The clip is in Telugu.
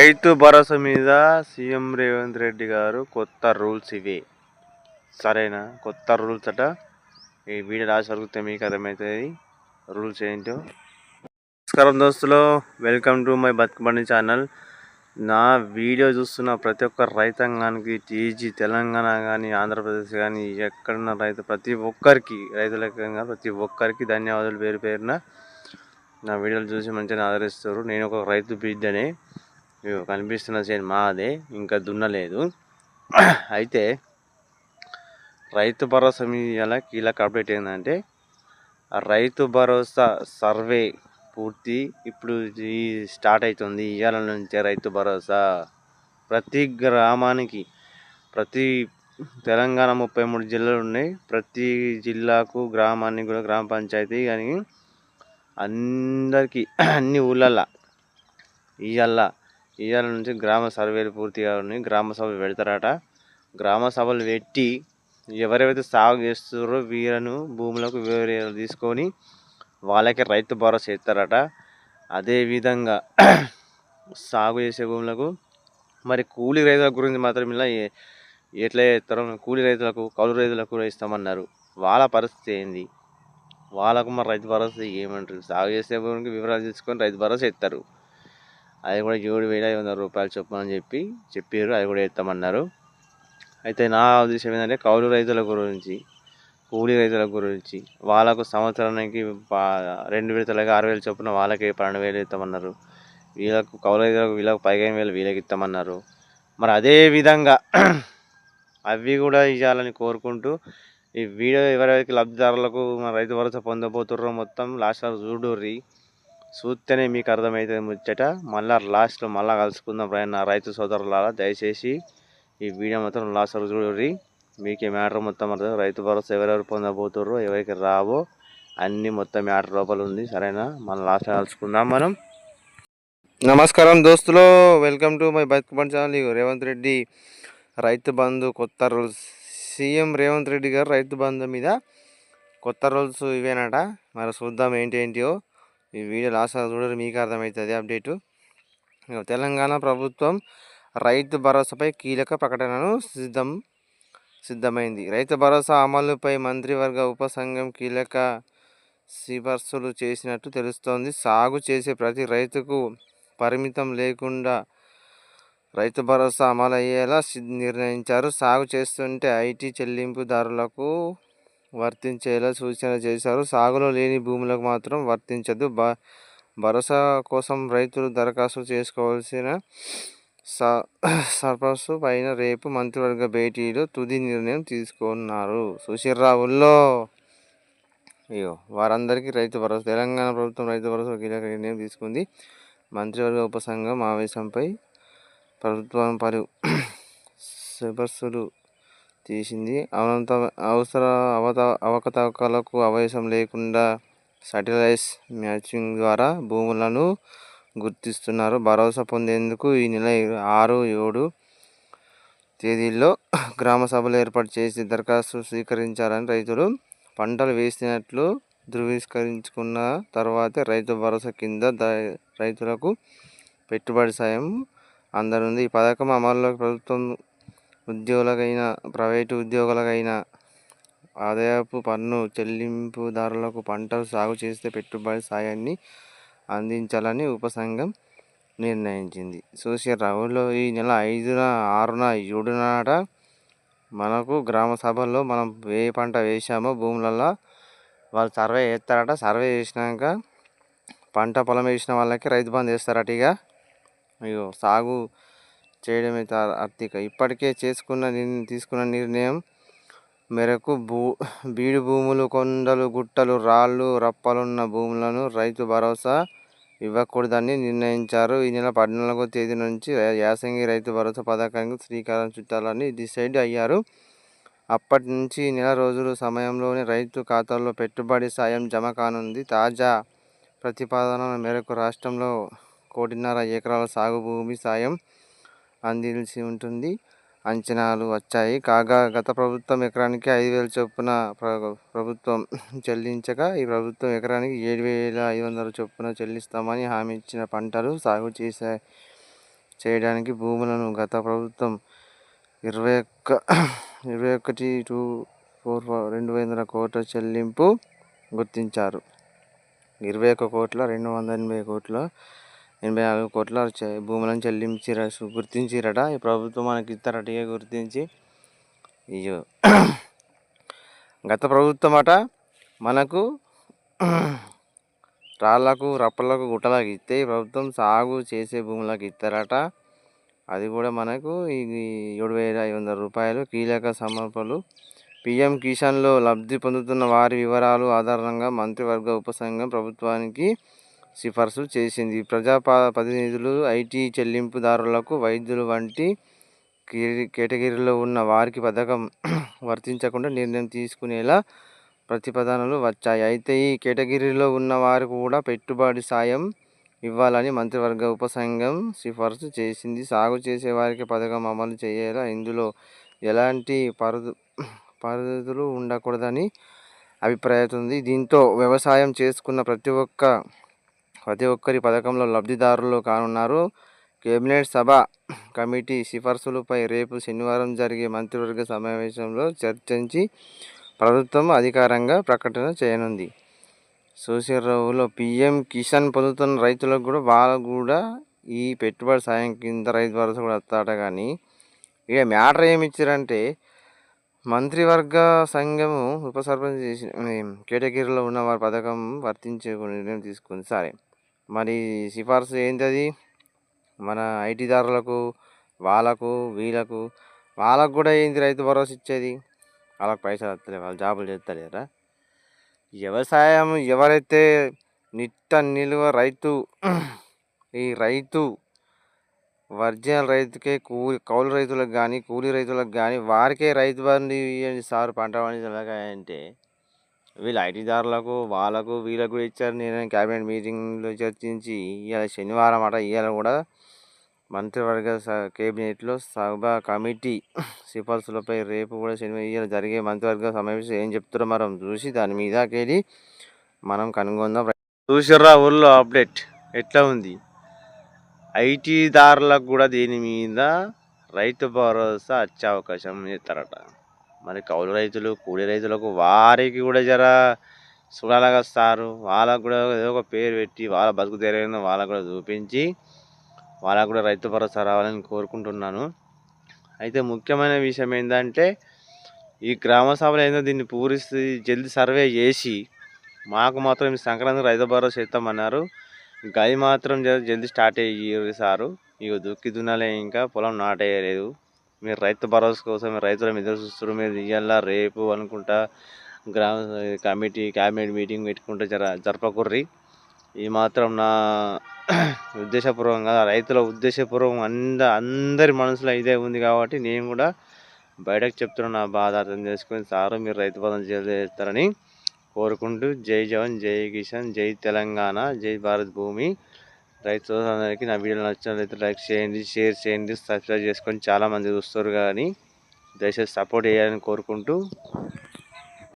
రైతు భరోసా మీద సీఎం రేవంత్ రెడ్డి గారు కొత్త రూల్స్ ఇవి. సరేనా? కొత్త రూల్స్ అట. ఈ వీడియో రాసి అడిగితే మీకు అర్థమవుతుంది రూల్స్ ఏంటో. నమస్కారం దోస్తులు, వెల్కమ్ టు మై బతుకుబండి ఛానల్. నా వీడియో చూస్తున్న ప్రతి ఒక్క రైతాంగానికి, టీజీ తెలంగాణ కానీ, ఆంధ్రప్రదేశ్ కానీ, ఎక్కడున్న ప్రతి ఒక్కరికి, రైతులకి ప్రతి ఒక్కరికి ధన్యవాదాలు పేరు పేరున. నా వీడియోలు చూసి మంచిగా ఆదరిస్తారు. నేను ఒక రైతు బిడ్డనే. కనిపిస్తున్న చేను మాదే, ఇంకా దున్నలేదు. అయితే రైతు భరోసా మీద కీలక అప్డేట్ ఏంటంటే, రైతు భరోసా సర్వే పూర్తి ఇప్పుడు స్టార్ట్ అవుతుంది. ఇవాళ నుంచే రైతు భరోసా ప్రతి గ్రామానికి, ప్రతి తెలంగాణ 33 జిల్లాలు ఉన్నాయి. ప్రతి జిల్లాకు, గ్రామానికి కూడా, గ్రామ పంచాయతీ కానీ అందరికీ అన్ని ఊళ్ళల్లో ఇవాళ నుంచి గ్రామ సర్వేలు పూర్తిగా ఉన్నాయి. గ్రామ సభలు పెడతారట. గ్రామ సభలు పెట్టి ఎవరైతే సాగు చేస్తారో వీళ్ళను భూములకు వేరే తీసుకొని వాళ్ళకి రైతు భరోసా ఇస్తారట. అదేవిధంగా సాగు చేసే భూములకు మరి కూలీ రైతుల గురించి మాత్రం ఇలా ఎట్లా చేస్తారో, కూలీ రైతులకు, కౌలు రైతులకు కూడా ఇస్తామన్నారు. వాళ్ళ పరిస్థితి ఏంది? వాళ్ళకు మరి రైతు భరోసా ఏమంటారు? సాగు చేసే భూమికి వివరాలు తీసుకొని రైతు భరోసా ఇస్తారు. అది కూడా 7,500 రూపాయలు చొప్పునని చెప్పారు. అది కూడా ఇస్తామన్నారు. అయితే నా ఉద్దేశం ఏంటంటే, కౌలు రైతుల గురించి, కూలీ రైతుల గురించి వాళ్ళకు సంవత్సరానికి 2 విడతలుగా 6,000 చొప్పున వాళ్ళకి 12,000 ఇస్తామన్నారు. వీళ్ళకు కౌలు రైతులకు వీళ్ళకు 15,000 వీళ్ళకి ఇస్తామన్నారు. మరి అదే విధంగా అవి కూడా ఇవ్వాలని కోరుకుంటూ ఈ వీడియో ఎవరైతే లబ్ధిదారులకు రైతు భరోసా పొందబోతుర్రో మొత్తం లాస్ట్ వరకు చూడుర్రి. చూస్తేనే మీకు అర్థమవుతుంది ముచ్చట. లాస్ట్లో మళ్ళీ కలుసుకుందాం రైతు సోదరులారా. దయచేసి ఈ వీడియో మొత్తం లాస్ట్ వరకు చూడండి. మీకు ఈ మ్యాటర్ మొత్తం అర్థం. రైతు భరోసా ఎవరెవరు పొందబోతుర్రో, ఎవరికి రావో అన్నీ మొత్తం మ్యాటర్ లోపల ఉంది. సరేనా? మళ్ళీ లాస్ట్లో కలుసుకుందాం మనం. నమస్కారం దోస్తులు, welcome to my బతుకుబండి channel. Revanth Reddy Rythu Bandhu కొత్త రూల్స్. సీఎం రేవంత్ రెడ్డి గారు రైతు బంధు మీద కొత్త రూల్స్ ఇవేనట. మరి చూద్దాం ఏంటో. ఈ వీడియో లాస్ట్ చూడరు, మీకు అర్థమవుతుంది అప్డేటు. తెలంగాణ ప్రభుత్వం రైతు భరోసాపై కీలక ప్రకటనను సిద్ధమైంది. రైతు భరోసా అమలుపై మంత్రివర్గ ఉపసంఘం కీలక సిఫార్సులు చేసినట్టు తెలుస్తోంది. సాగు చేసే ప్రతి రైతుకు పరిమితం లేకుండా రైతు భరోసా అమలయ్యేలా నిర్ణయించారు. సాగు చేస్తుంటే ఐటీ చెల్లింపుదారులకు వర్తించేలా సూచన చేశారు. సాగులో లేని భూములకు మాత్రం వర్తించదు. భరోసా కోసం రైతులు దరఖాస్తు చేసుకోవాల్సిన సర్పసు పైన రేపు మంత్రివర్గ భేటీలో తుది నిర్ణయం తీసుకున్నారు. సుశీర్రావుల్లో వారందరికీ రైతు భరోసా. తెలంగాణ ప్రభుత్వం రైతు భరోసా కీలక నిర్ణయం తీసుకుంది. మంత్రివర్గ ఉపసంఘం సమావేశంపై ప్రభుత్వం పలు సిఫార్సులు చేసింది. అవకతవకలకు అవకాశం లేకుండా శాటిలైట్ మ్యాచింగ్ ద్వారా భూములను గుర్తిస్తున్నారు. భరోసా పొందేందుకు ఈ నెల 6, 7 తేదీల్లో గ్రామ సభలు ఏర్పాటు చేసి దరఖాస్తు స్వీకరించాలని రైతులు పంటలు వేసినట్లు ధృవీకరించుకున్న తర్వాతే రైతు భరోసా కింద రైతులకు పెట్టుబడి సాయం అందనుంది. ఈ పథకం అమలులో ప్రభుత్వం ఉద్యోగులకైనా, ప్రైవేటు ఉద్యోగులకైనా, ఆదాయపు పన్ను చెల్లింపుదారులకు పంటలు సాగు చేస్తే పెట్టుబడి సాయాన్ని అందించాలని ఉపసంఘం నిర్ణయించింది. సుశీర్రావులో ఈ నెల 5న, 6న, 7న మనకు గ్రామ సభల్లో మనం ఏ పంట వేసామో భూములలో వాళ్ళు సర్వే చేస్తారట. సర్వే చేసినాక పంట పొలం వేసిన వాళ్ళకి రైతు బంధు వేస్తారట. సాగు చేయడమైతే ఆర్థిక ఇప్పటికే తీసుకున్న నిర్ణయం మేరకు బీడు భూములు, కొండలు, గుట్టలు, రాళ్ళు, రప్పలున్న భూములను రైతు భరోసా ఇవ్వకూడదని నిర్ణయించారు. ఈ నెల 14వ తేదీ నుంచి యాసంగి రైతు భరోసా పథకానికి శ్రీకారం చుట్టాలని డిసైడ్ అయ్యారు. అప్పటి నుంచి నెల రోజుల సమయంలోనే రైతు ఖాతాల్లో పెట్టుబడి సాయం జమ కానుంది. తాజా ప్రతిపాదనల మేరకు రాష్ట్రంలో 1.5 ఎకరాల సాగు భూమి సాయం అందించాల్సి ఉంటుంది అంచనాలు వచ్చాయి. కాగా గత ప్రభుత్వం ఎకరానికి 5,000 చొప్పున ప్రభుత్వం చెల్లించగా ఈ ప్రభుత్వం ఎకరానికి 7,500 చొప్పున చెల్లిస్తామని హామీ ఇచ్చిన పంటలు సాగు చేయడానికి భూములను గత ప్రభుత్వం 21,200 కోట్ల చెల్లింపు గుర్తించారు. 21,284 కోట్ల భూములను గుర్తించిరట. ఈ ప్రభుత్వం మనకి ఇస్తారట గుర్తించి. అయ్యో గత ప్రభుత్వం అట మనకు రాళ్లకు రప్పలకు గుట్టలకు ఇస్తే ఈ ప్రభుత్వం సాగు చేసే భూములకు ఇస్తారట. అది కూడా మనకు ఇది 7,500 రూపాయలు. కీలక సమర్పణలు పీఎం కిసాన్లో లబ్ధి పొందుతున్న వారి వివరాలు ఆధారంగా మంత్రివర్గ ఉపసంఘం ప్రభుత్వానికి సిఫార్సు చేసింది. ప్రజాప్రతినిధులు, ఐటీ చెల్లింపుదారులకు, వైద్యులు వంటి కేటగిరీలో ఉన్న వారికి పథకం వర్తించకుండా నిర్ణయం తీసుకునేలా ప్రతిపాదనలు వచ్చాయి. అయితే ఈ కేటగిరీలో ఉన్న వారు కూడా పెట్టుబడి సాయం ఇవ్వాలని మంత్రివర్గ ఉపసంఘం సిఫార్సు చేసింది. సాగు చేసే వారికి పథకం అమలు చేయాలా, ఇందులో ఎలాంటి పరిధులు ఉండకూడదని అభిప్రాయతుంది. దీంతో వ్యవసాయం చేసుకున్న ప్రతి ఒక్కరి పథకంలో లబ్ధిదారులు కానున్నారు. కేబినెట్ సభ కమిటీ సిఫార్సులపై రేపు శనివారం జరిగే మంత్రివర్గ సమావేశంలో చర్చించి ప్రభుత్వం అధికారంగా ప్రకటన చేయనుంది. సోషియర్రావులో పీఎం కిసాన్ పొందుతున్న రైతులకు కూడా వాళ్ళకు కూడా ఈ పెట్టుబడి సాయం కింద రైతు భరోసా కూడా వస్తాట. కానీ ఇక మ్యాటర్ ఏమి ఇచ్చారంటే మంత్రివర్గ సంఘము ఉప సర్పంచ్ చేసి కేటగిరీలో ఉన్న వారి పథకం వర్తించే నిర్ణయం తీసుకుంది. సరే, మరి సిఫార్సు ఏంటది? మన ఐటీదారులకు, వీళ్ళకు కూడా ఏంటి రైతు భరోసా ఇచ్చేది? వాళ్ళకి పైసలు వస్తలేవు, వాళ్ళు జాబులు చేస్తలేరా? వ్యవసాయం ఎవరైతే నిలువ రైతు, ఈ రైతు ఒరిజినల్ రైతుకే కౌలు రైతులకు కానీ కూలీ రైతులకు కానీ వారికే రైతు బంధు ఇవ్వండి సార్ పంట పండించలేక అంటే వీళ్ళు ఐటీదారులకు, వీళ్ళకు కూడా ఇచ్చారు. నేను క్యాబినెట్ మీటింగ్లో చర్చించి ఇవాళ శనివారం ఇవాళ కూడా మంత్రివర్గ కేబినెట్లో సభ కమిటీ సిఫార్సులపై రేపు కూడా ఇవాళ జరిగే మంత్రివర్గ సమావేశం ఏం చెప్తారో మనం చూసి దాని మీదకెళ్ళి మనం కనుగొందాం. చూసిర్రా ఊళ్ళో అప్డేట్ ఎట్లా ఉంది? ఐటీదారులకు కూడా దీని మీద రైతు భరోసా వచ్చే అవకాశం చేస్తారట. మరి కౌలు రైతులు, కూలీ రైతులకు వారికి కూడా జర చూడాలగా సారు. వాళ్ళకు కూడా ఏదో ఒక పేరు పెట్టి వాళ్ళ బతుకు తెరైన వాళ్ళకు కూడా చూపించి వాళ్ళకు కూడా రైతు భరోసా రావాలని కోరుకుంటున్నాను. అయితే ముఖ్యమైన విషయం ఏంటంటే ఈ గ్రామ సభలో ఏందో దీన్ని పూరిస్తే జల్దీ సర్వే చేసి మాకు మాత్రం సంక్రాంతికి రైతు భరోసా ఇస్తామన్నారు. గది మాత్రం జల్దీ స్టార్ట్ అయ్యి సారు. ఇక దుక్కి దున్నాలే, ఇంకా పొలం నాటేయలేదు. మీరు రైతు భరోసా కోసం రైతుల మీద చూస్తారు. మీరు ఇవాళ రేపు అనుకుంటా గ్రామ కమిటీ క్యాబినెట్ మీటింగ్ పెట్టుకుంటే జరపకుర్రి. ఈ మాత్రం నా ఉద్దేశపూర్వకంగా, రైతుల ఉద్దేశపూర్వకం అందరి మనసులో ఇదే ఉంది కాబట్టి నేను కూడా బయటకు చెప్తున్నాను. నా బాధ అర్థం చేసుకొని సారు మీరు రైతు బంధు చేస్తారని కోరుకుంటూ జై జవాన్, జై కిసాన్, జై తెలంగాణ, జై భారత్ భూమి. రైతు అందరికీ నా వీడియోలు నచ్చినట్లయితే లైక్ చేయండి, షేర్ చేయండి, సబ్స్క్రైబ్ చేసుకొని చాలామంది చూస్తారు. కానీ దయచేసి సపోర్ట్ చేయాలని కోరుకుంటూ